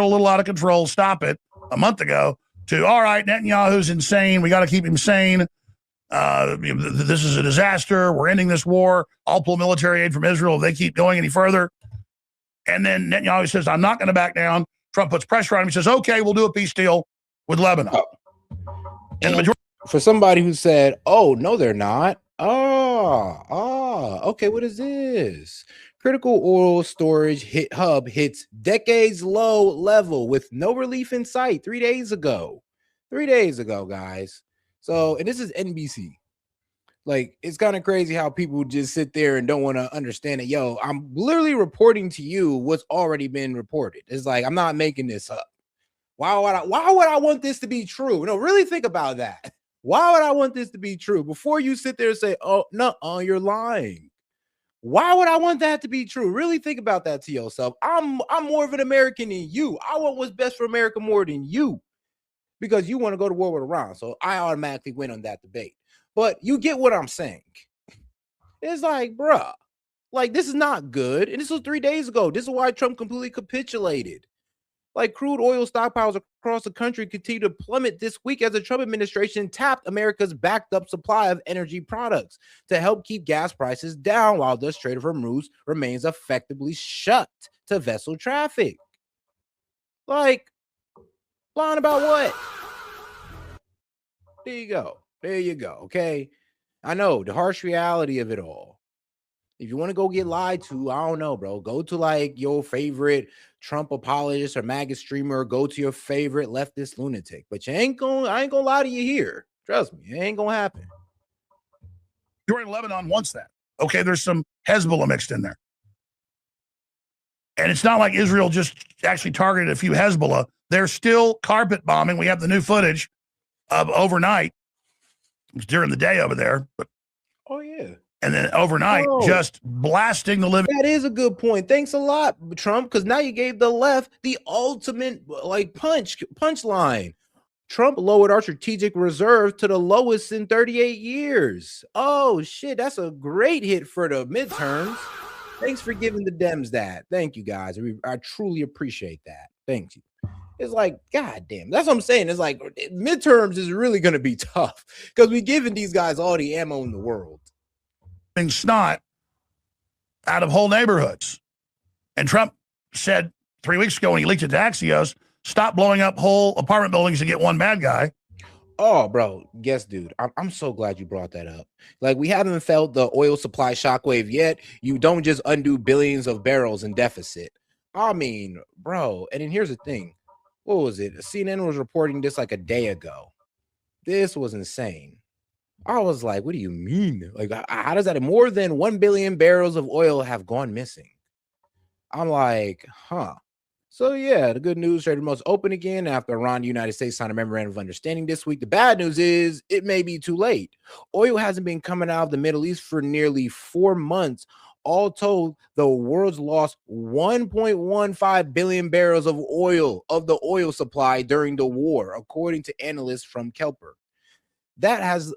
spiraled a little out of control, stop it, a month ago, to, all right, Netanyahu's insane. We got to keep him sane. This is a disaster. We're ending this war. I'll pull military aid from Israel if they keep going any further. And then Netanyahu says, I'm not going to back down. Trump puts pressure on him. He says, okay, we'll do a peace deal with Lebanon. Oh. And the majority, for somebody who said, oh, no, they're not. Okay, what is this? Critical oil storage hub hits decades low level with no relief in sight 3 days ago. 3 days ago, guys. So, and this is NBC. Like, it's kind of crazy how people just sit there and don't want to understand it. Yo, I'm literally reporting to you what's already been reported. It's like, I'm not making this up. Why would I want this to be true? No, really think about that. Why would I want this to be true? Before you sit there and say, oh, no, you're lying. Why would I want that to be true? Really think about that to yourself. I'm more of an American than you. I want what's best for America more than you. Because you want to go to war with Iran. So I automatically win on that debate. But you get what I'm saying. It's like, bruh, like, this is not good. And this was 3 days ago. This is why Trump completely capitulated. Like, crude oil stockpiles across the country continue to plummet this week as the Trump administration tapped America's backed up supply of energy products to help keep gas prices down while the Strait of Hormuz remains effectively shut to vessel traffic. Like, lying about what? There you go. There you go. Okay. I know the harsh reality of it all. If you want to go get lied to, I don't know, bro. Go to like your favorite Trump apologist or MAGA streamer, or go to your favorite leftist lunatic. But I ain't gonna lie to you here. Trust me, it ain't gonna happen. During Lebanon wants that. Okay, there's some Hezbollah mixed in there. And it's not like Israel just actually targeted a few Hezbollah. They're still carpet bombing. We have the new footage of overnight. It was during the day over there, but oh yeah. And then overnight, just blasting the living. That is a good point. Thanks a lot, Trump, because now you gave the left the ultimate like punchline. Trump lowered our strategic reserve to the lowest in 38 years. Oh shit, that's a great hit for the midterms. Thanks for giving the Dems that. Thank you, guys. I truly appreciate that. Thank you. It's like, God damn, that's what I'm saying. It's like midterms is really going to be tough because we're giving these guys all the ammo in the world. Snot out of whole neighborhoods. And Trump said 3 weeks ago when he leaked it to Axios, stop blowing up whole apartment buildings to get one bad guy. Oh, bro. Yes, dude. I'm so glad you brought that up. Like, we haven't felt the oil supply shockwave yet. You don't just undo billions of barrels in deficit. I mean, bro. And then here's the thing. What was it? CNN was reporting this like a day ago. This was insane. I was like, what do you mean? Like, how does that more than 1 billion barrels of oil have gone missing? I'm like, huh. So yeah, the good news, Trader Most open again after Iran and the United States signed a memorandum of understanding this week. The bad news is it may be too late. Oil hasn't been coming out of the Middle East for nearly 4 months. All told, the world's lost 1.15 billion barrels of oil of the oil supply during the war, according to analysts from Kelper. That has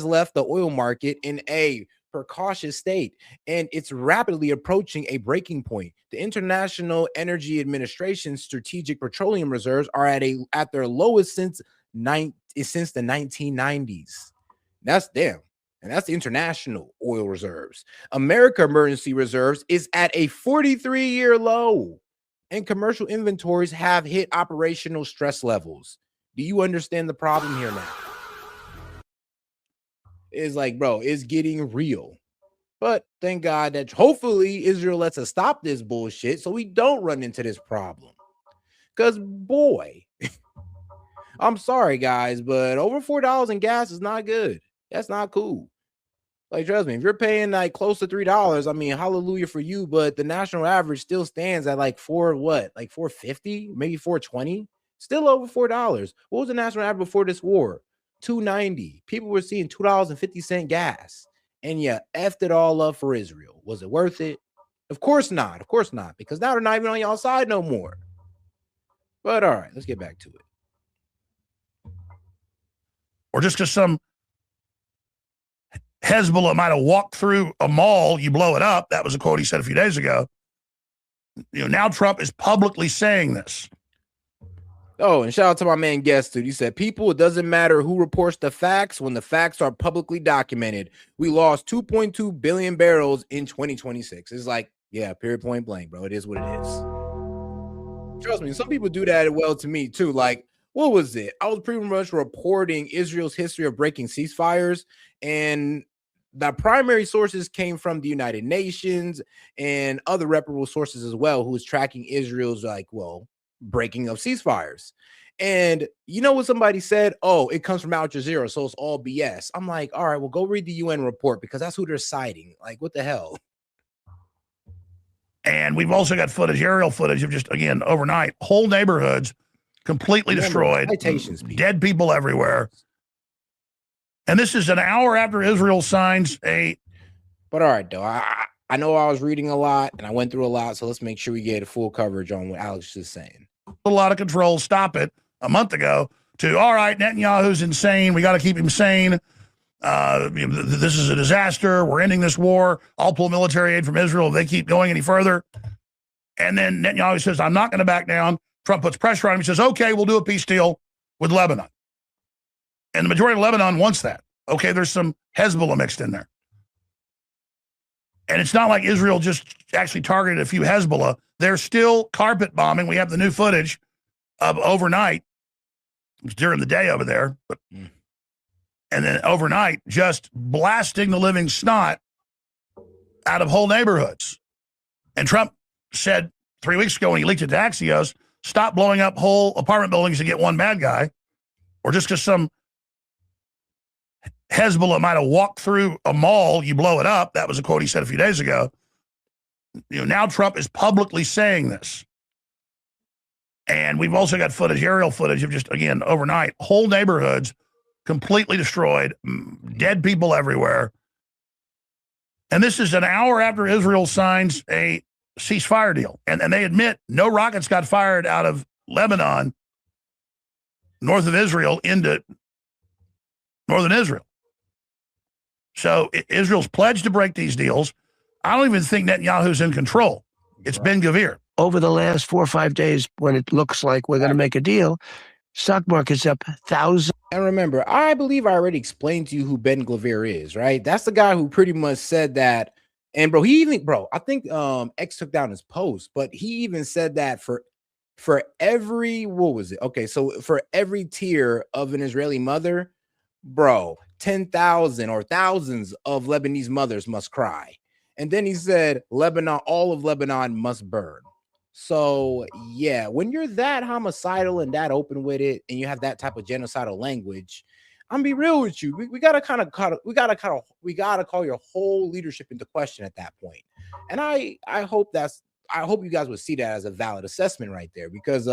left the oil market in a precautious state, and it's rapidly approaching a breaking point. The International Energy Administration's strategic petroleum reserves are at their lowest since the 1990s. That's damn. And that's the international oil reserves. America emergency reserves is at a 43-year low, and commercial inventories have hit operational stress levels. Do you understand the problem here now? It's like, bro, it's getting real. But thank God that hopefully Israel lets us stop this bullshit so we don't run into this problem. Because, boy, I'm sorry, guys, but over $4 in gas is not good. That's not cool. Like, trust me, if you're paying like close to $3, I mean, hallelujah for you, but the national average still stands at like like $4.50, maybe $4.20, still over $4. What was the national average before this war? $2.90. People were seeing $2.50 gas, and you effed it all up for Israel. Was it worth it? Of course not. Of course not, because now they're not even on y'all side no more. But all right, let's get back to it. Or just because some Hezbollah might have walked through a mall, you blow it up. That was a quote he said a few days ago. Now Trump is publicly saying this. Oh, and shout out to my man guest dude. He said, people, it doesn't matter who reports the facts when the facts are publicly documented. We lost 2.2 billion barrels in 2026. It's like, yeah, period, point blank, bro. It is what it is. Trust me, some people do that well to me too. Like, what was it? I was pretty much reporting Israel's history of breaking ceasefires, and the primary sources came from the United Nations and other reputable sources as well, who was tracking Israel's breaking of ceasefires. And you know what somebody said? Oh, it comes from Al Jazeera, so it's all BS. I'm like, all right, well, go read the UN report because that's who they're citing. Like, what the hell? And we've also got footage, aerial footage of just, again, overnight, whole neighborhoods completely destroyed, dead people everywhere. And this is an hour after Israel signs a... But all right, though, I know I was reading a lot and I went through a lot, so let's make sure we get a full coverage on what Alex is saying. A lot of control, stop it, a month ago, to, all right, Netanyahu's insane, we got to keep him sane. This is a disaster. We're ending this war. I'll pull military aid from Israel if they keep going any further. And then Netanyahu says, I'm not going to back down. Trump puts pressure on him. He says, okay, we'll do a peace deal with Lebanon. And the majority of Lebanon wants that. Okay, there's some Hezbollah mixed in there. And it's not like Israel just actually targeted a few Hezbollah. They're still carpet bombing. We have the new footage of overnight. It was during the day over there, but and then overnight, just blasting the living snot out of whole neighborhoods. And Trump said 3 weeks ago when he leaked it to Axios, stop blowing up whole apartment buildings to get one bad guy, or just because some Hezbollah might have walked through a mall, you blow it up. That was a quote he said a few days ago. Now Trump is publicly saying this. And we've also got footage, aerial footage of just, again, overnight, whole neighborhoods completely destroyed, dead people everywhere. And this is an hour after Israel signs a ceasefire deal. And they admit no rockets got fired out of Lebanon, north of Israel, into northern Israel. So Israel's pledged to break these deals. I don't even think Netanyahu's in control. It's Ben-Gvir. Over the last 4 or 5 days, when it looks like we're going to make a deal, stock market's up thousands. And remember, I believe I already explained to you who Ben-Gvir is, right? That's the guy who pretty much said that. And I think X took down his post, but he even said that for every, what was it? Okay, so for every tear of an Israeli mother, 10,000 or thousands of Lebanese mothers must cry. And then he said, Lebanon, all of Lebanon must burn. So yeah, when you're that homicidal and that open with it, and you have that type of genocidal language, I'm gonna be real with you. We gotta call your whole leadership into question at that point. And I hope you guys would see that as a valid assessment right there, because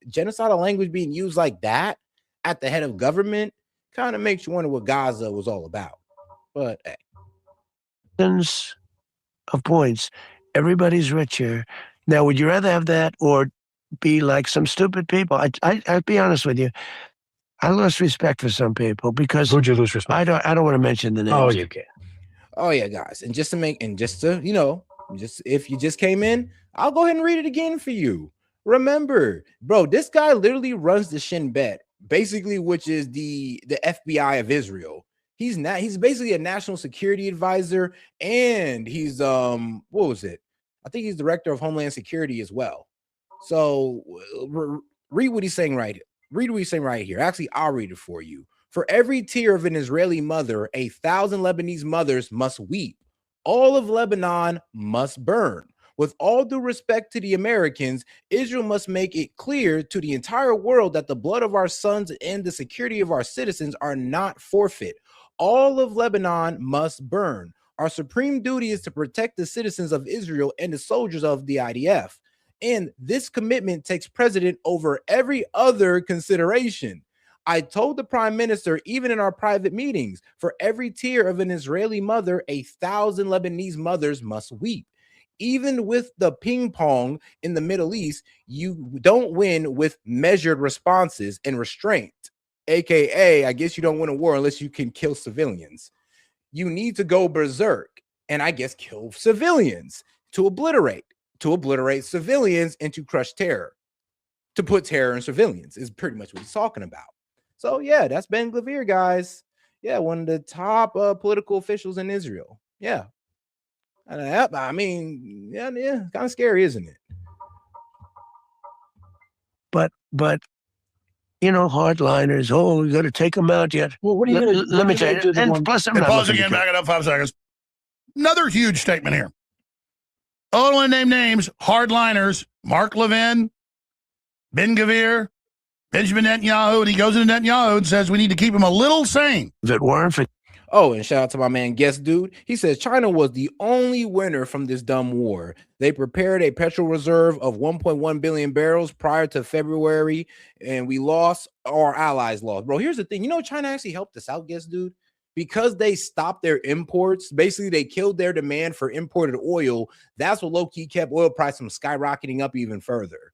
genocidal language being used like that at the head of government kind of makes you wonder what Gaza was all about. But hey. Of points, everybody's richer. Now, would you rather have that or be like some stupid people? I'd be honest with you. I lost respect for some people because who'd you lose respect? I don't want to mention the names. Oh, you can. Oh yeah, guys, and just if you just came in, I'll go ahead and read it again for you. Remember, this guy literally runs the Shin Bet, basically, which is the FBI of Israel. He's basically a national security advisor, and he's I think he's director of Homeland Security as well. So read what he's saying right here. Read what he's saying right here. Actually, I'll read it for you. For every tear of an Israeli mother, 1,000 Lebanese mothers must weep. All of Lebanon must burn. With all due respect to the Americans, Israel must make it clear to the entire world that the blood of our sons and the security of our citizens are not forfeit. All of Lebanon must burn. Our supreme duty is to protect the citizens of Israel and the soldiers of the IDF. And this commitment takes precedence over every other consideration. I told the prime minister, even in our private meetings, for every tear of an Israeli mother, 1,000 Lebanese mothers must weep. Even with the ping pong in the Middle East, you don't win with measured responses and restraint. AKA, I guess you don't win a war unless you can kill civilians. You need to go berserk and I guess kill civilians to obliterate. to obliterate civilians and to crush terror, to put terror in civilians is pretty much what he's talking about. So yeah, that's Ben Gvir, guys. Yeah, one of the top political officials in Israel. Yeah. I mean, yeah, kind of scary, isn't it? But you know, hardliners. Oh, we got to take them out yet. Well, what are you going to? Let me tell you. And plus, I'm not pause looking again. to Back it up 5 seconds. Another huge statement here. I don't want to name names. Hardliners. Mark Levin, Ben Gvir, Benjamin Netanyahu, and he goes into Netanyahu and says we need to keep him a little sane. If it weren't for Oh, and shout out to my man Guest Dude. He says China was the only winner from this dumb war. They prepared a petrol reserve of 1.1 billion barrels prior to February, and we lost, our allies lost. Bro, here's the thing. You know, China actually helped us out, Guest Dude, because they stopped their imports. Basically, they killed their demand for imported oil. That's what low-key kept oil price from skyrocketing up even further.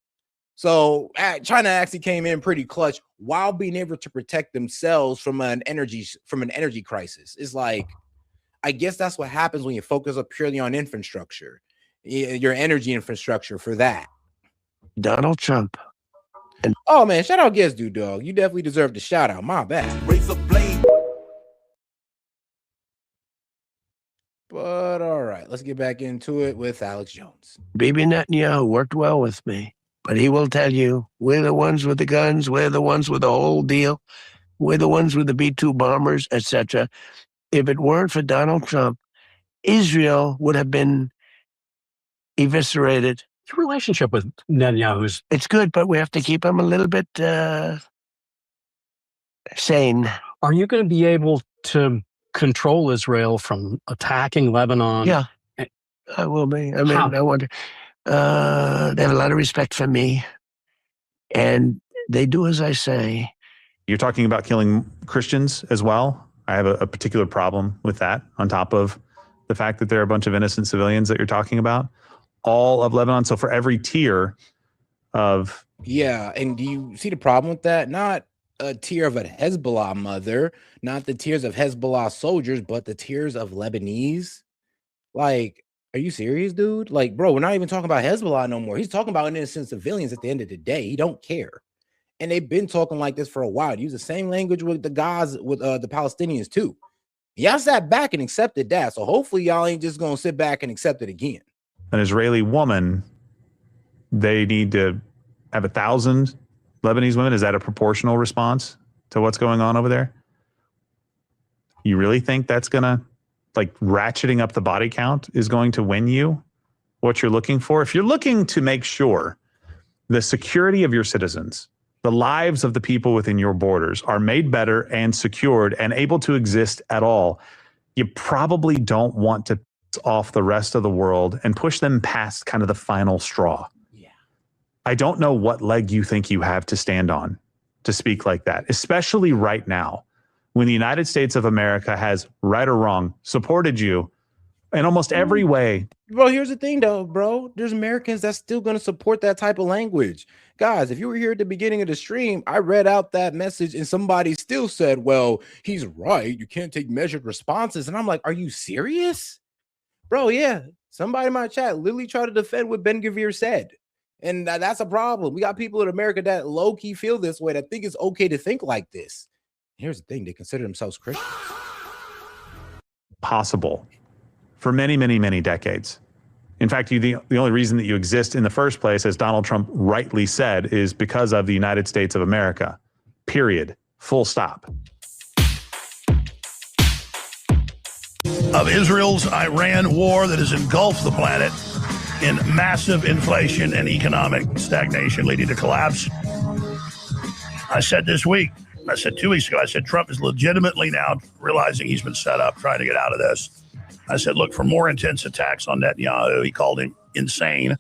So China actually came in pretty clutch while being able to protect themselves from an energy crisis. It's like, I guess that's what happens when you focus up purely on infrastructure, your energy infrastructure for that. Donald Trump. And oh man, shout out Guest Dude, dog. You definitely deserve the shout out. My bad. Razor blade. But all right, let's get back into it with Alex Jones. Bibi Netanyahu worked well with me. But he will tell you, we're the ones with the guns, we're the ones with the whole deal, we're the ones with the B-2 bombers, etc. If it weren't for Donald Trump, Israel would have been eviscerated. Your relationship with Netanyahu's... It's good, but we have to keep him a little bit sane. Are you going to be able to control Israel from attacking Lebanon? Yeah, I will be. I mean, I wonder... they have a lot of respect for me, and they do as I say. You're talking about killing Christians as well. I have a particular problem with that, on top of the fact that there are a bunch of innocent civilians that you're talking about, all of Lebanon. So for every tier of... Yeah, and do you see the problem with that? Not a tier of a Hezbollah mother, not the tiers of Hezbollah soldiers, but the tiers of Lebanese. Like, are you serious, dude? Like, bro, we're not even talking about Hezbollah no more. He's talking about innocent civilians at the end of the day. He don't care. And they've been talking like this for a while. Use the same language with the Gaza, with the Palestinians too. Y'all sat back and accepted that. So hopefully y'all ain't just going to sit back and accept it again. An Israeli woman, they need to have 1,000 Lebanese women. Is that a proportional response to what's going on over there? You really think that's going to... like ratcheting up the body count is going to win you what you're looking for? If you're looking to make sure the security of your citizens, the lives of the people within your borders are made better and secured and able to exist at all, you probably don't want to piss off the rest of the world and push them past kind of the final straw. Yeah. I don't know what leg you think you have to stand on to speak like that, especially right now, when the United States of America has, right or wrong, supported you in almost every way. Bro, here's the thing, though, bro. There's Americans that's still going to support that type of language. Guys, if you were here at the beginning of the stream, I read out that message and somebody still said, well, he's right. You can't take measured responses. And I'm like, are you serious? Bro, yeah. Somebody in my chat literally tried to defend what Ben Gvir said. And that's a problem. We got people in America that low-key feel this way, that think it's okay to think like this. Here's the thing, they consider themselves Christians. Possible for many, many, many decades. In fact, the only reason that you exist in the first place, as Donald Trump rightly said, is because of the United States of America. Period. Full stop. Of Israel's Iran war that has engulfed the planet in massive inflation and economic stagnation leading to collapse. I said this week, I said 2 weeks ago, I said Trump is legitimately now realizing he's been set up, trying to get out of this. I said, look for more intense attacks on Netanyahu. He called him insane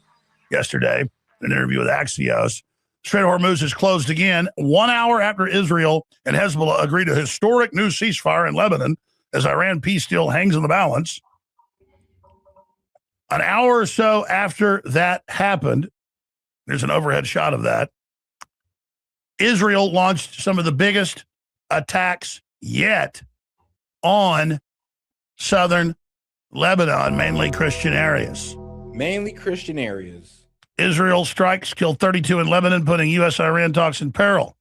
yesterday in an interview with Axios. Strait of Hormuz is closed again 1 hour after Israel and Hezbollah agreed to a historic new ceasefire in Lebanon as Iran peace deal hangs in the balance. An hour or so after that happened, there's an overhead shot of that, Israel launched some of the biggest attacks yet on southern Lebanon, mainly Christian areas. Mainly Christian areas. Israel strikes killed 32 in Lebanon, putting U.S.-Iran talks in peril.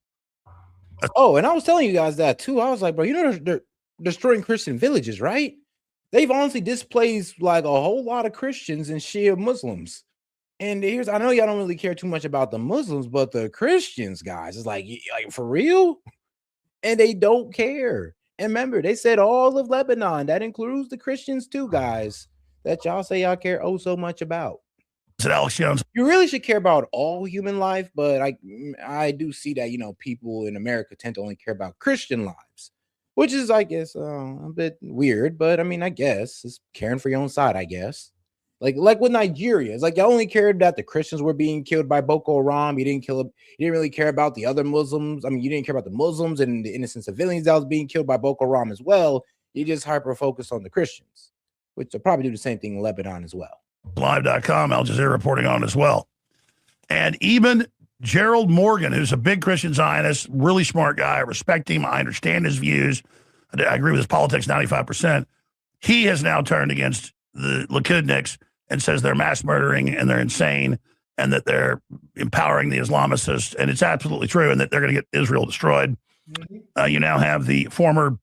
Oh, and I was telling you guys that too. I was like, bro, you know they're destroying Christian villages, right? They've honestly displaced like a whole lot of Christians and Shia Muslims. And here's, I know y'all don't really care too much about the Muslims, but the Christians, guys, it's like for real? And they don't care. And remember, they said all of Lebanon. That includes the Christians too, guys, that y'all say y'all care oh so much about. Said Alex Jones. You really should care about all human life, but I do see that, you know, people in America tend to only care about Christian lives, which is, I guess, a bit weird. But I mean, I guess it's caring for your own side, I guess. Like with Nigeria, it's like you only cared that the Christians were being killed by Boko Haram. You didn't really care about the other Muslims. I mean, you didn't care about the Muslims and the innocent civilians that was being killed by Boko Haram as well. You just hyper focused on the Christians, which will probably do the same thing in Lebanon as well. Live.com, Al Jazeera reporting on as well. And even Gerald Morgan, who's a big Christian Zionist, really smart guy. I respect him. I understand his views. I agree with his politics 95%. He has now turned against the Likudniks and says they're mass murdering and they're insane and that they're empowering the Islamicists. And it's absolutely true, and that they're going to get Israel destroyed. You now have the former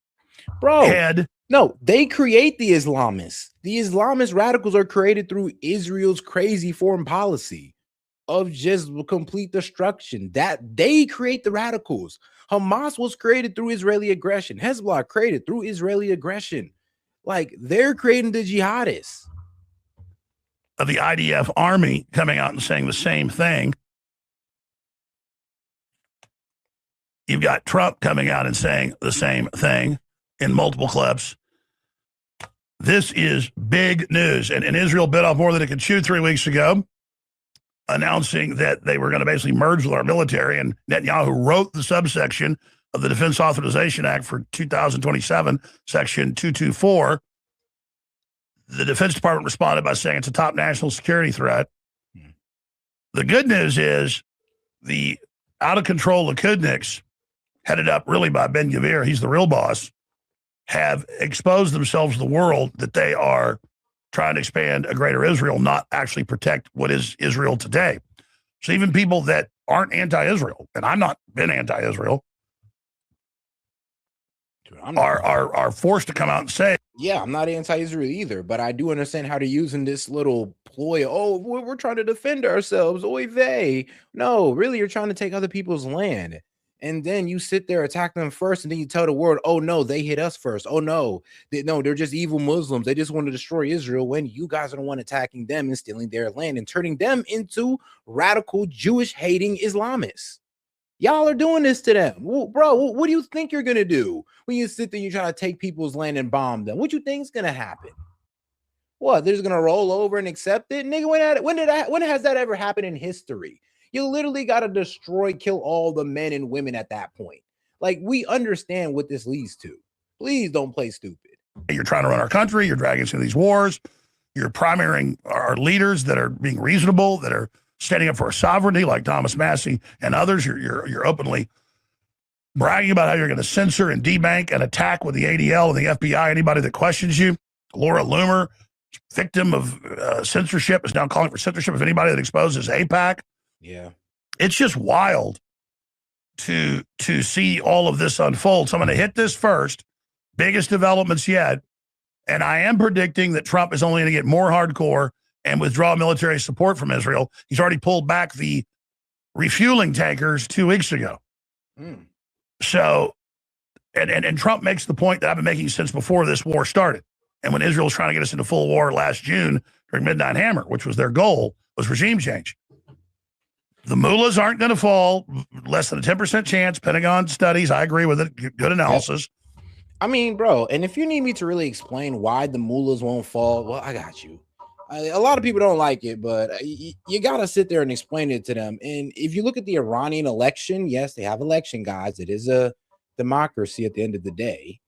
head. No, they create the Islamists. The Islamist radicals are created through Israel's crazy foreign policy of just complete destruction. That they create the radicals. Hamas was created through Israeli aggression. Hezbollah created through Israeli aggression. Like, they're creating the jihadists. Of the IDF army coming out and saying the same thing. You've got Trump coming out and saying the same thing in multiple clips. This is big news. And Israel bit off more than it could chew 3 weeks ago, announcing that they were going to basically merge with our military. And Netanyahu wrote the subsection of the Defense Authorization Act for 2027, Section 224. The Defense Department responded by saying it's a top national security threat. The good news is the out-of-control Likudniks, headed up really by Ben-Gvir, he's the real boss, have exposed themselves to the world that they are trying to expand a greater Israel, not actually protect what is Israel today. So even people that aren't anti-Israel, and I'm not been anti-Israel, are forced to come out and say, yeah, I'm not anti-Israel either, but I do understand how they're using this little ploy. Oh, we're trying to defend ourselves. Oy vey. No, really, you're trying to take other people's land. And then you sit there, attack them first, and then you tell the world, oh, no, they hit us first. Oh, no, they're just evil Muslims. They just want to destroy Israel, when you guys are the one attacking them and stealing their land and turning them into radical Jewish-hating Islamists. Y'all are doing this to them. Well, bro, what do you think you're going to do when you sit there and you try to take people's land and bomb them? What you think is going to happen? What, they're just going to roll over and accept it? Nigga, when has that ever happened in history? You literally got to destroy, kill all the men and women at that point. Like, we understand what this leads to. Please don't play stupid. You're trying to run our country. You're dragging us into these wars. You're primarying our leaders that are being reasonable, that are standing up for our sovereignty, like Thomas Massey and others. You're openly bragging about how you're going to censor and debank and attack with the ADL and the FBI anybody that questions you. Laura Loomer, victim of censorship, is now calling for censorship of anybody that exposes AIPAC. Yeah, it's just wild to see all of this unfold. So I'm going to hit this first, biggest developments yet, and I am predicting that Trump is only going to get more hardcore and withdraw military support from Israel. He's already pulled back the refueling tankers 2 weeks ago. So, and Trump makes the point that I've been making since before this war started. And when Israel was trying to get us into full war last June during Midnight Hammer, which was their goal, was regime change. The mullahs aren't going to fall, less than a 10% chance. Pentagon studies, I agree with it. Good analysis. I mean, bro, and if you need me to really explain why the mullahs won't fall, well, I got you. A lot of people don't like it, but you got to sit there and explain it to them. And if you look at the Iranian election, yes, they have election, guys. It is a democracy at the end of the day.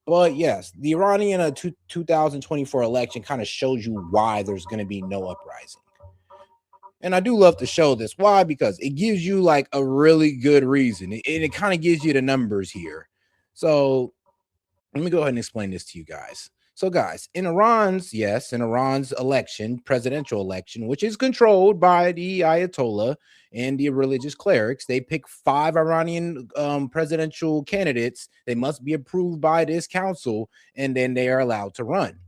But yes, the Iranian 2024 election kind of shows you why there's going to be no uprising. And I do love to show this. Why? Because it gives you like a really good reason. And it kind of gives you the numbers here. So let me go ahead and explain this to you guys. So, guys, in Iran's election, presidential election, which is controlled by the Ayatollah and the religious clerics, they pick 5 Iranian presidential candidates. They must be approved by this council, and then they are allowed to run.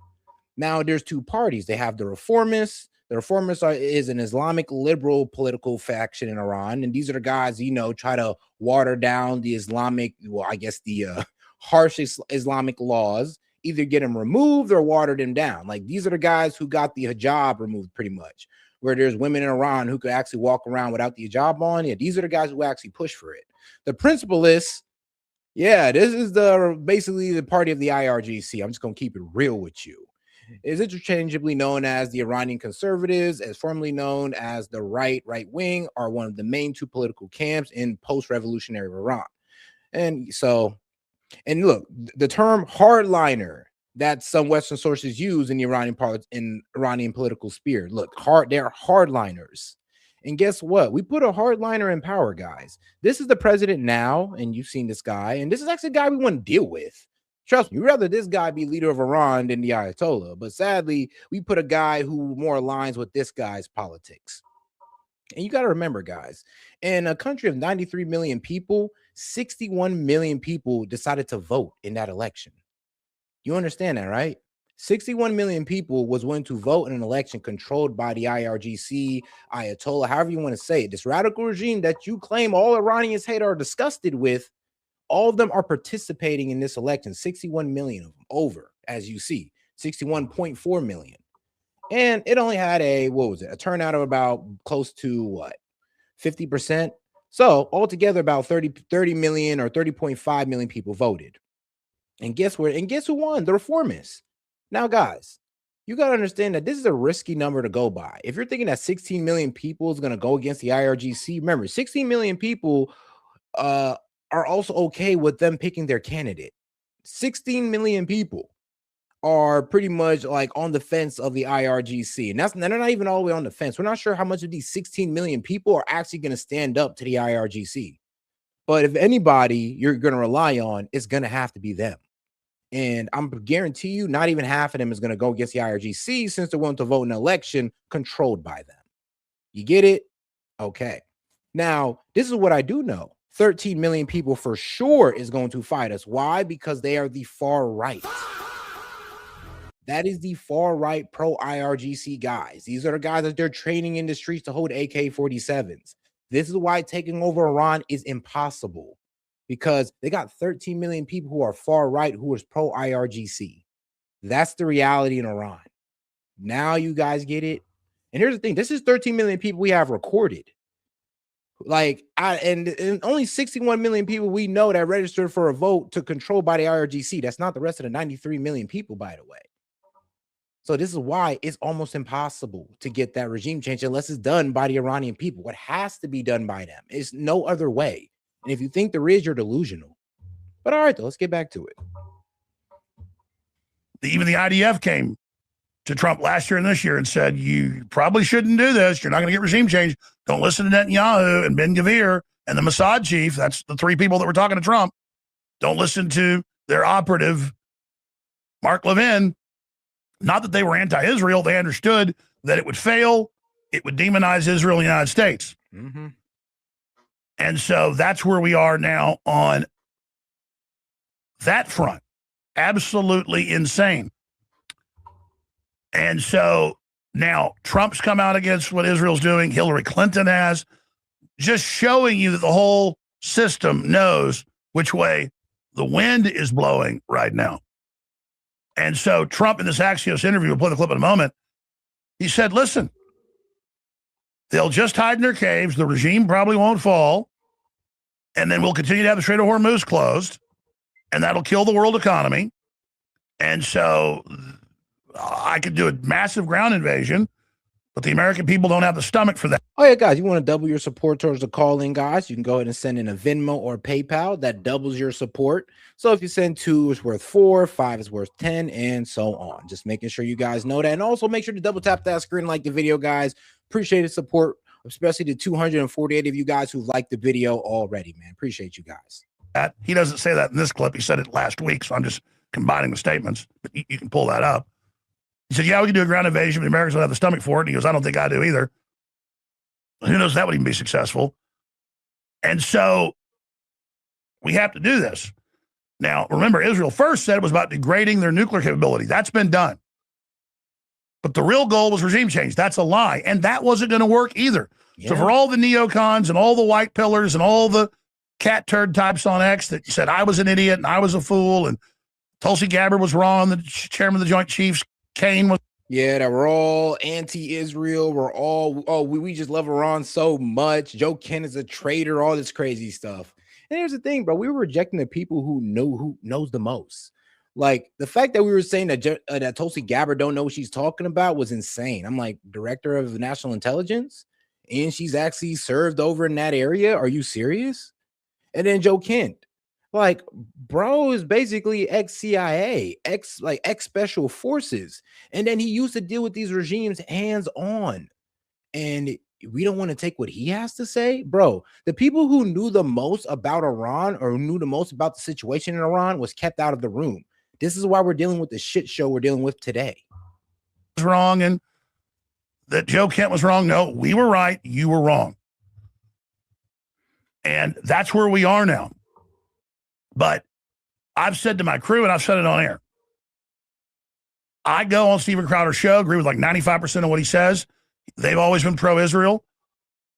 Now, there's 2 parties. They have the reformists. The reformists is an Islamic liberal political faction in Iran, and these are the guys, try to water down the Islamic, the harsh Islamic laws, either get them removed or water them down. Like, these are the guys who got the hijab removed, pretty much, where there's women in Iran who could actually walk around without the hijab on. Yeah, these are the guys who actually push for it. The principalists, yeah, this is basically the party of the IRGC. I'm just gonna keep it real with you. Is interchangeably known as the Iranian conservatives, as formerly known as the right wing, are one of the main 2 political camps in post-revolutionary Iran. And so, and look, the term hardliner that some Western sources use in the Iranian political sphere. Look, they're hardliners. And guess what? We put a hardliner in power, guys. This is the president now, and you've seen this guy, and this is actually a guy we want to deal with. Trust me, we'd rather this guy be leader of Iran than the Ayatollah. But sadly, we put a guy who more aligns with this guy's politics. And you got to remember, guys, in a country of 93 million people, 61 million people decided to vote in that election. You understand that, right? 61 million people was willing to vote in an election controlled by the IRGC, Ayatollah, however you want to say it. This radical regime that you claim all Iranians hate or are disgusted with, all of them are participating in this election. 61 million of them over, as you see, 61.4 million. And it only had a turnout of about close to 50%. So altogether about 30 million or 30.5 million people voted. And guess who won? The reformists. Now, guys, you got to understand that this is a risky number to go by. If you're thinking that 16 million people is going to go against the IRGC, remember, 16 million people are also okay with them picking their candidate. 16 million people are pretty much like on the fence of the IRGC. And they're not even all the way on the fence. We're not sure how much of these 16 million people are actually going to stand up to the IRGC. But if anybody you're going to rely on, it's going to have to be them. And I'm guarantee you, not even half of them is going to go against the IRGC since they're willing to vote in an election controlled by them. You get it? Okay. Now, this is what I do know. 13 million people for sure is going to fight us. Why? Because they are the far right. That is the far right pro-IRGC guys. These are the guys that they're training in the streets to hold AK-47s. This is why taking over Iran is impossible, because they got 13 million people who are far right, who is pro-IRGC. That's the reality in Iran. Now you guys get it. And here's the thing. This is 13 million people we have recorded. And only 61 million people we know that registered for a vote to control by the IRGC. That's not the rest of the 93 million people, by the way. So this is why it's almost impossible to get that regime change unless it's done by the Iranian people. It has to be done by them. It's no other way. And if you think there is, you're delusional. But all right, though, let's get back to it. Even the IDF came to Trump last year and this year and said, you probably shouldn't do this. You're not going to get regime change. Don't listen to Netanyahu and Ben Gvir and the Mossad chief. That's the 3 people that were talking to Trump. Don't listen to their operative, Mark Levin. Not that they were anti-Israel. They understood that it would fail. It would demonize Israel and the United States. Mm-hmm. And so that's where we are now on that front. Absolutely insane. And so now Trump's come out against what Israel's doing. Hillary Clinton has, just showing you that the whole system knows which way the wind is blowing right now. And so Trump in this Axios interview, we'll play the clip in a moment, he said, listen, they'll just hide in their caves. The regime probably won't fall. And then we'll continue to have the Strait of Hormuz closed. And that'll kill the world economy. And so I could do a massive ground invasion, but the American people don't have the stomach for that. Oh, yeah, guys, you want to double your support towards the call-in, guys? You can go ahead and send in a Venmo or PayPal. That doubles your support. So if you send 2, it's worth 4, 5 is worth 10, and so on. Just making sure you guys know that. And also make sure to double tap that screen, like the video, guys. Appreciate the support, especially the 248 of you guys who liked the video already, man. Appreciate you guys. He doesn't say that in this clip. He said it last week, so I'm just combining the statements, but you can pull that up. He said, yeah, we can do a ground invasion, but the Americans don't have the stomach for it. And he goes, I don't think I do either. Who knows if that would even be successful? And so we have to do this. Now, remember, Israel first said it was about degrading their nuclear capability. That's been done. But the real goal was regime change. That's a lie. And that wasn't going to work either. Yeah. So for all the neocons and all the white pillars and all the cat turd types on X that said I was an idiot and I was a fool and Tulsi Gabbard was wrong, the chairman of the Joint Chiefs, Kane was. Yeah, that we're all anti-Israel. We're all, we just love Iran so much. Joe Ken is a traitor, all this crazy stuff. And here's the thing, bro. We were rejecting the people who knows the most. Like, the fact that we were saying that Tulsi Gabbard don't know what she's talking about was insane. I'm like, director of national intelligence? And she's actually served over in that area? Are you serious? And then Joe Kent. Like, bro is basically ex-CIA, ex-special forces. And then he used to deal with these regimes hands-on. And we don't want to take what he has to say? Bro, the people who knew the most about Iran or knew the most about the situation in Iran was kept out of the room. This is why we're dealing with the shit show we're dealing with today. Wrong, and that Joe Kent was wrong. No, we were right. You were wrong. And that's where we are now. But I've said to my crew, and I've said it on air, I go on Steven Crowder's show, agree with like 95% of what he says. They've always been pro-Israel.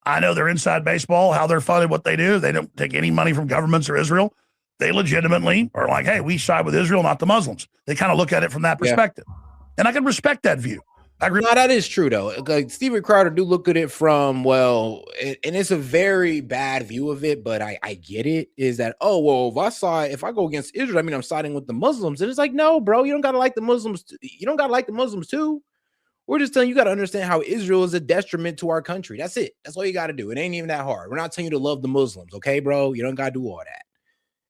I know they're inside baseball, how they're funded, what they do. They don't take any money from governments or Israel. They legitimately are like, hey, we side with Israel, not the Muslims. They kind of look at it from that perspective. Yeah. And I can respect that view. I agree. No, that is true, though. Like, Steven Crowder do look at it from, well, and it's a very bad view of it, but I get it, is that, oh, well, if I go against Israel, I mean, I'm siding with the Muslims. And it's like, no, bro, you don't got to like the Muslims. You don't got to like the Muslims, too. We're just telling you got to understand how Israel is a detriment to our country. That's it. That's all you got to do. It ain't even that hard. We're not telling you to love the Muslims, okay, bro? You don't got to do all that.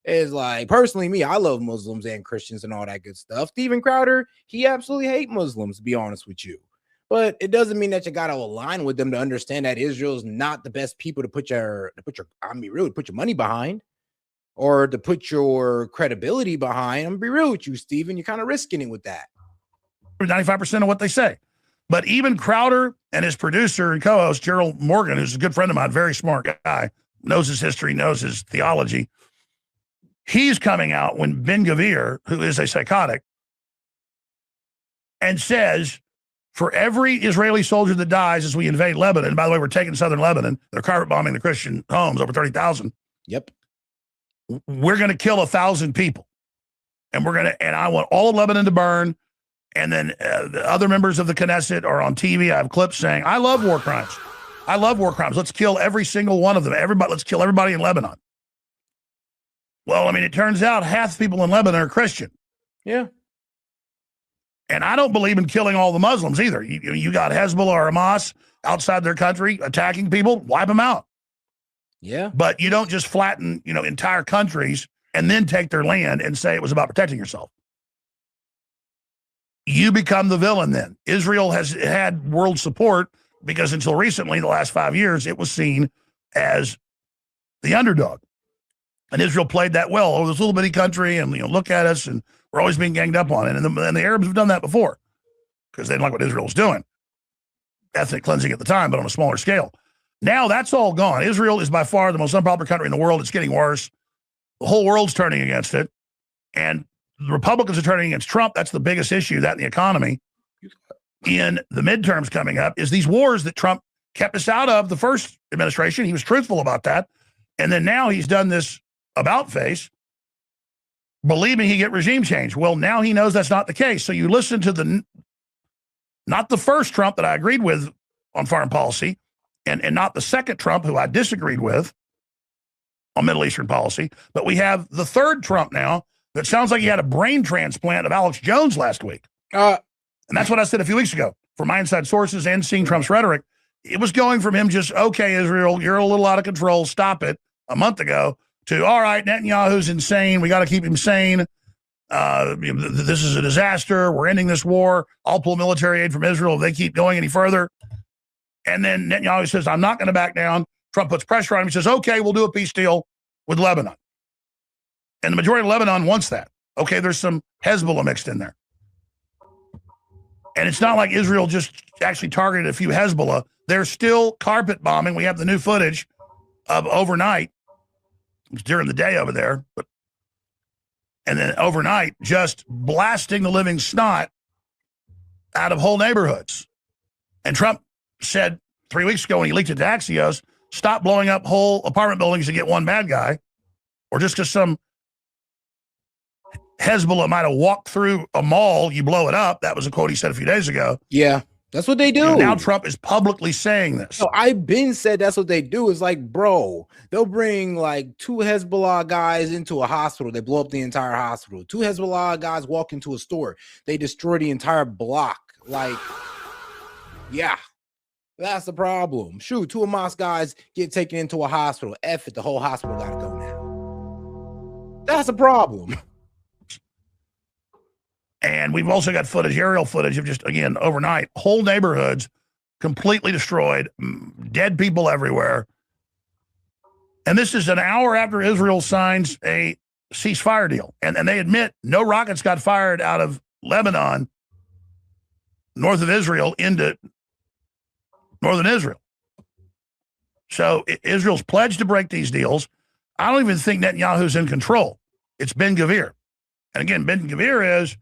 It's like, personally, me, I love Muslims and Christians and all that good stuff. Steven Crowder, he absolutely hates Muslims, to be honest with you. But it doesn't mean that you got to align with them to understand that Israel is not the best people to put your money behind or to put your credibility behind. I'm gonna be real with you, Steven. You're kind of risking it with that. 95% of what they say. But even Crowder and his producer and co-host, Gerald Morgan, who's a good friend of mine, very smart guy, knows his history, knows his theology. He's coming out when Ben-Gvir, who is a psychotic, and says, for every Israeli soldier that dies as we invade Lebanon, by the way, we're taking southern Lebanon, they're carpet bombing the Christian homes, over 30,000. Yep. We're going to kill 1,000 people. And I want all of Lebanon to burn. And then the other members of the Knesset are on TV. I have clips saying, I love war crimes. I love war crimes. Let's kill every single one of them. Let's kill everybody in Lebanon. Well, I mean, it turns out half the people in Lebanon are Christian. Yeah. And I don't believe in killing all the Muslims either. You got Hezbollah or Hamas outside their country attacking people, wipe them out. Yeah. But you don't just flatten, entire countries and then take their land and say it was about protecting yourself. You become the villain then. Israel has had world support because until recently, the last 5 years, it was seen as the underdog. And Israel played that well. Oh, this little bitty country, and look at us, and we're always being ganged up on it. And the Arabs have done that before because they didn't like what Israel was doing. Ethnic cleansing at the time, but on a smaller scale. Now that's all gone. Israel is by far the most unpopular country in the world. It's getting worse. The whole world's turning against it. And the Republicans are turning against Trump. That's the biggest issue, that in the economy. In the midterms coming up is these wars that Trump kept us out of the first administration. He was truthful about that. And then now he's done this about face, believing he get regime change. Well, now he knows that's not the case. So you listen to not the first Trump that I agreed with on foreign policy, and not the second Trump who I disagreed with on Middle Eastern policy, but we have the third Trump now that sounds like he had a brain transplant of Alex Jones last week. And that's what I said a few weeks ago. From my inside sources and seeing Trump's rhetoric, it was going from him just, okay, Israel, you're a little out of control, stop it, a month ago, to, all right, Netanyahu's insane. We got to keep him sane. This is a disaster. We're ending this war. I'll pull military aid from Israel if they keep going any further. And then Netanyahu says, I'm not going to back down. Trump puts pressure on him. He says, okay, we'll do a peace deal with Lebanon. And the majority of Lebanon wants that. Okay, there's some Hezbollah mixed in there. And it's not like Israel just actually targeted a few Hezbollah. They're still carpet bombing. We have the new footage of overnight. It's during the day over there, and then overnight just blasting the living snot out of whole neighborhoods. And Trump said 3 weeks ago when he leaked it to Axios, stop blowing up whole apartment buildings to get one bad guy, or just because some Hezbollah might have walked through a mall, you blow it up. That was a quote he said a few days ago. Yeah, that's what they do. Now Trump is publicly saying this. So I've been said that's what they do. It's like, bro, they'll bring like 2 Hezbollah guys into a hospital. They blow up the entire hospital. 2 Hezbollah guys walk into a store. They destroy the entire block. Like, yeah, that's the problem. Shoot, 2 Hamas guys get taken into a hospital. F it, the whole hospital got to go now. That's a problem. And we've also got footage, aerial footage of just, again, overnight, whole neighborhoods completely destroyed, dead people everywhere. And this is an hour after Israel signs a ceasefire deal. And they admit no rockets got fired out of Lebanon, north of Israel, into northern Israel. So Israel's pledged to break these deals. I don't even think Netanyahu's in control. It's Ben Gvir. And again, Ben Gvir is,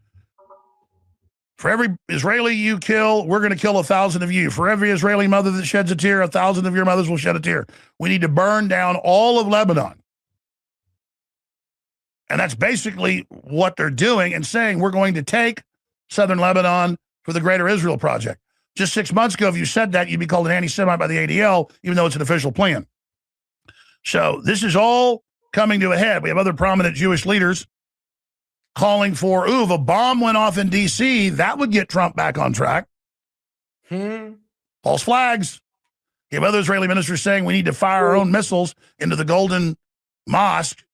for every Israeli you kill, we're going to kill 1,000 of you. For every Israeli mother that sheds a tear, 1,000 of your mothers will shed a tear. We need to burn down all of Lebanon. And that's basically what they're doing and saying we're going to take southern Lebanon for the Greater Israel Project. Just 6 months ago, if you said that, you'd be called an anti-Semite by the ADL, even though it's an official plan. So this is all coming to a head. We have other prominent Jewish leaders calling for, if a bomb went off in D.C., that would get Trump back on track. False flags. You have other Israeli ministers saying we need to fire our own missiles into the Golden Mosque,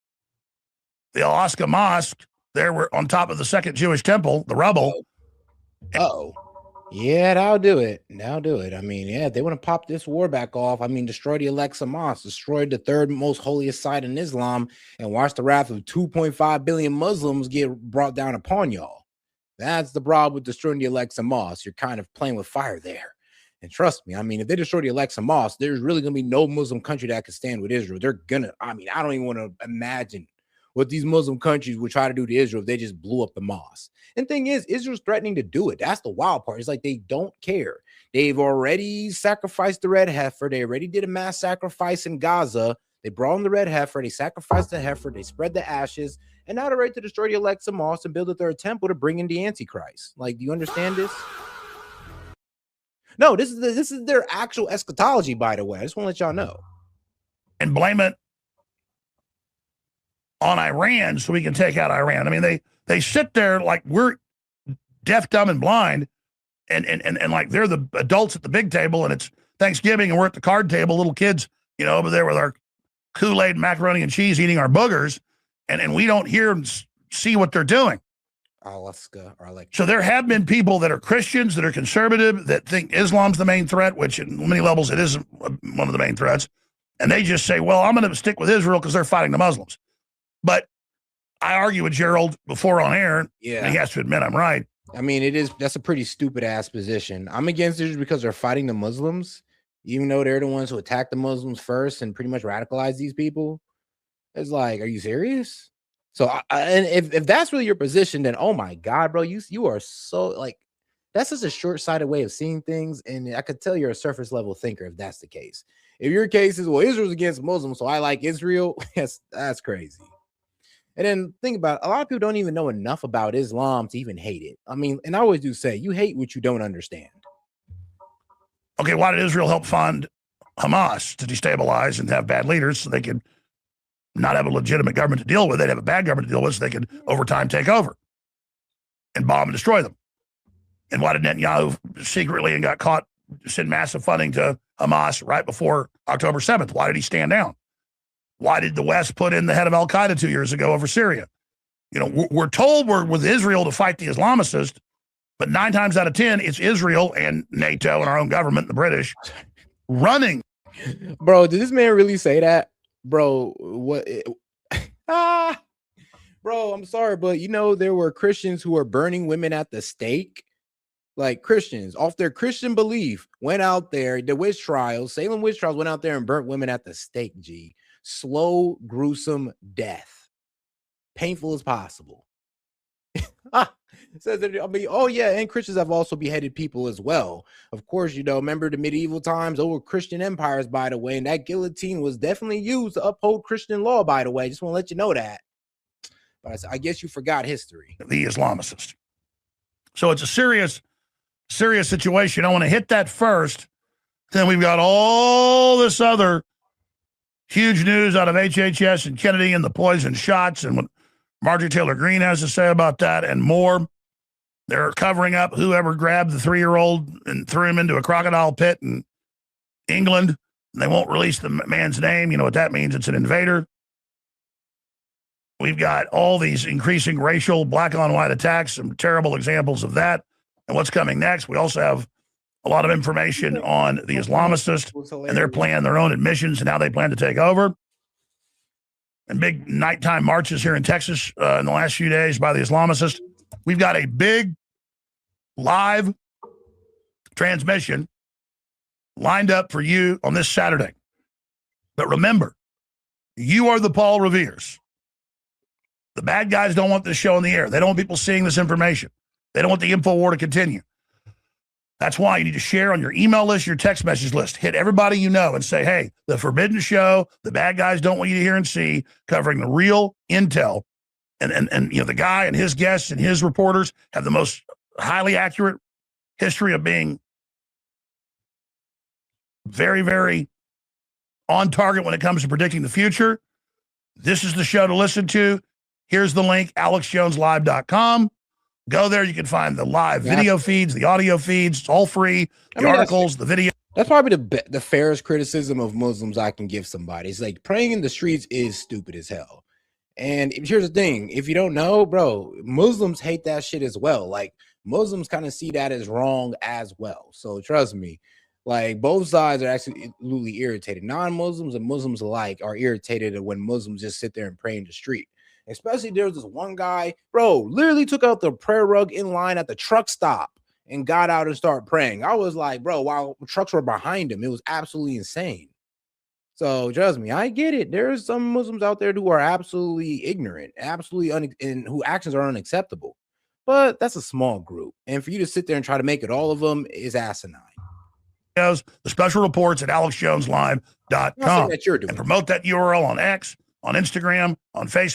the Al-Aqsa Mosque. There we're on top of the second Jewish temple, the rubble. Uh-oh. Yeah, that'll do it. That'll do it. I mean, yeah, they want to pop this war back off. I mean, destroy the Al-Aqsa Mosque, destroy the 3rd most holiest site in Islam, and watch the wrath of 2.5 billion Muslims get brought down upon y'all. That's the problem with destroying the Al-Aqsa Mosque. You're kind of playing with fire there. And trust me, I mean, if they destroy the Al-Aqsa Mosque, there's really going to be no Muslim country that can stand with Israel. They're going to, I mean, I don't even want to imagine what these Muslim countries would try to do to Israel if they just blew up the mosque. And thing is, Israel's threatening to do it. That's the wild part. It's like they don't care. They've already sacrificed the red heifer. They already did a mass sacrifice in Gaza. They brought in the red heifer. They sacrificed the heifer. They spread the ashes. And now they're ready to destroy the Al-Aqsa Mosque and build a 3rd temple to bring in the Antichrist. Like, do you understand this? No, this is their actual eschatology, by the way. I just want to let y'all know. And blame it on Iran so we can take out Iran. I mean, they sit there like we're deaf, dumb, and blind, and like they're the adults at the big table, and it's Thanksgiving, and we're at the card table, little kids, you know, over there with our Kool-Aid, macaroni, and cheese, eating our boogers, and we don't hear and see what they're doing. Alaska, or like. So there have been people that are Christians, that are conservative, that think Islam's the main threat, which in many levels it is one of the main threats, and they just say, well, I'm going to stick with Israel because they're fighting the Muslims. But I argue with Gerald before on air. Yeah, and he has to admit I'm right. I mean, that's a pretty stupid ass position. I'm against Israel because they're fighting the Muslims, even though they're the ones who attacked the Muslims first and pretty much radicalized these people. It's like, are you serious? So, and if that's really your position, then oh my God, bro, you are so like, that's just a short-sighted way of seeing things, and I could tell you're a surface level thinker if that's the case. If your case is, well, Israel's against Muslims, so I like Israel, that's crazy. And then think about it, a lot of people don't even know enough about Islam to even hate it. I mean, and I always do say, you hate what you don't understand. Okay, why did Israel help fund Hamas to destabilize and have bad leaders so they could not have a legitimate government to deal with? They'd have a bad government to deal with so they could, over time, take over and bomb and destroy them. And why did Netanyahu secretly and got caught send massive funding to Hamas right before October 7th? Why did he stand down? Why did the West put in the head of Al-Qaeda 2 years ago over Syria? You know, we're told we're with Israel to fight the Islamicists, but 9 times out of 10, it's Israel and NATO and our own government, the British, running. Bro, did this man really say that? Bro, what? Bro, I'm sorry, but you know, there were Christians who were burning women at the stake. Like Christians, off their Christian belief, went out there, the witch trials, Salem witch trials, went out there and burnt women at the stake, G. Slow, gruesome death. Painful as possible. Says that, I mean, oh yeah, and Christians have also beheaded people as well. Of course, you know, remember the medieval times, over Christian empires, by the way, and that guillotine was definitely used to uphold Christian law, by the way. Just want to let you know that. But I guess you forgot history. The Islamicists. So it's a serious situation. I want to hit that first. Then we've got all this other huge news out of HHS and Kennedy and the poison shots and what Marjorie Taylor Greene has to say about that and more. They're covering up whoever grabbed the 3-year-old and threw him into a crocodile pit in England. They won't release the man's name. You know what that means? It's an invader. We've got all these increasing racial black on white attacks, some terrible examples of that. And what's coming next? We also have a lot of information on the Islamicists and their plan, their own admissions, and how they plan to take over. And big nighttime marches here in Texas in the last few days by the Islamicists. We've got a big live transmission lined up for you on this Saturday. But remember, you are the Paul Reveres. The bad guys don't want this show in the air. They don't want people seeing this information. They don't want the info war to continue. That's why you need to share on your email list, your text message list. Hit everybody you know and say, hey, the Forbidden Show, the bad guys don't want you to hear and see, covering the real intel. And you know, the guy and his guests and his reporters have the most highly accurate history of being very, very on target when it comes to predicting the future. This is the show to listen to. Here's the link, alexjoneslive.com. Go there. You can find the live video feeds, the audio feeds. It's all free. The articles, the video. That's probably the fairest criticism of Muslims I can give somebody. It's like praying in the streets is stupid as hell. And here's the thing. If you don't know, bro, Muslims hate that shit as well. Like Muslims kind of see that as wrong as well. So trust me, like both sides are absolutely irritated. Non-Muslims and Muslims alike are irritated when Muslims just sit there and pray in the street. Especially there was this one guy, bro, literally took out the prayer rug in line at the truck stop and got out and started praying. I was like, bro, while trucks were behind him, it was absolutely insane. So trust me, I get it. There's some Muslims out there who are absolutely ignorant, absolutely and whose actions are unacceptable. But that's a small group. And for you to sit there and try to make it all of them is asinine. The special reports at alexjoneslive.com. That you're doing. And promote that URL on X, on Instagram, on Facebook.